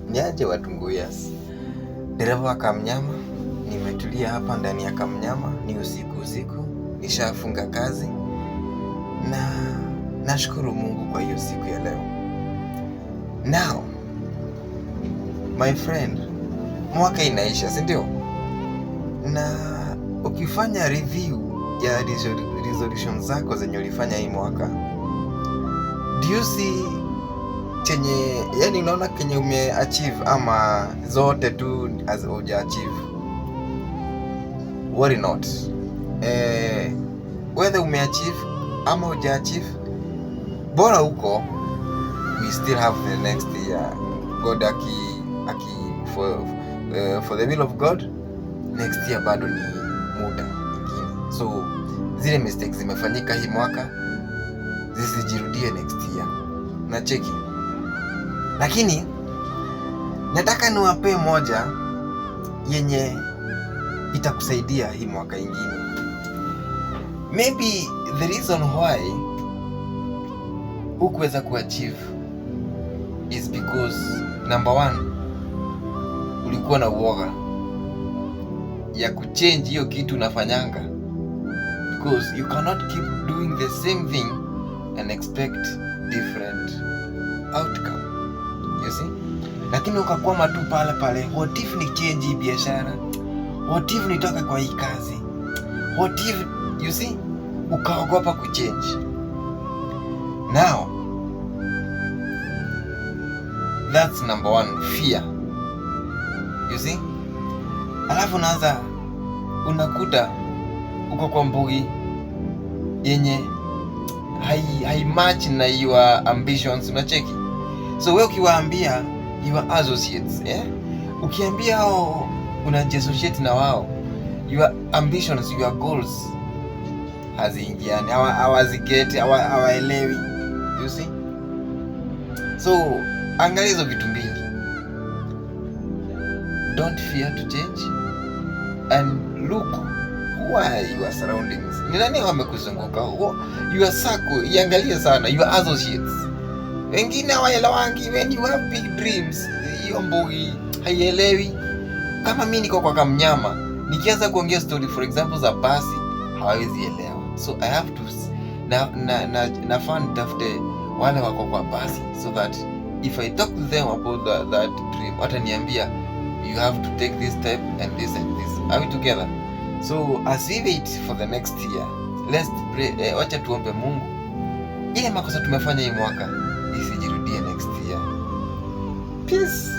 Niaje watu Nguyas, dereva wa Kamnyama. Nimetulia hapa ndani ya Kamnyama, ni usiku, nishafunga kazi na nashukuru Mungu kwa hiyo siku ya leo. Now my friend, mwaka inaisha, si ndio? Na ukifanya review ya resolution zako zenye ulifanya hii mwaka, do you see chenye, yani unaona kenye umeachieve ama zote tu as uja achieve? Worry not. Whether umeachieve ama uja achieve, bora huko, we still have the next year. God for the will of God, next year bado ni muda mwingine. So zile mistakes zimefanyika hii mwaka zisijirudie next year. Na cheki. Lakini nataka niwape moja yenye itakusaidia hii mwaka ingine. Maybe the reason why hukuweza kuachieve is because number one, ulikuwa na uoga ya kuchange hiyo kitu unafanyanga, because you cannot keep doing the same thing and expect different outcome. You see? Lakini ukakwama tu pale, what if ni change hii biashara? What if nitoka kwa hii kazi? What if, you see? Ukaogopa kuchange. Now, that's number one, fear. You see? Alafu unakuta uko kwa mbugi yenye hai match na your ambitions, unacheki? So wewe ukiwaambia your associates, ukiambia hao unajiassociate na wao, your ambitions, your goals haziingiani, hawazigeti, hawaelewi. You see? So angalia hizo vitu mbili. Don't fear to change and look who are your surroundings. Ni nani wamekuzunguka? Your circle, iangalie sana your associates. Wengine hawaelewangi when you have big dreams. Hiyo mbogi haielewi. Kama mimi niko kwa Kamnyama, nikianza kuongea story for example za basi, hawawezi elewa. So I have to nafaa nitafute wale wako kwa basi, so that if I talk to them about that dream, wataniambia you have to take this step and this and this. Are we together? So as we wait for the next year, let's pray. Wacha tuombe Mungu ile makosa tumefanya hii mwaka isijirudie next year. Peace.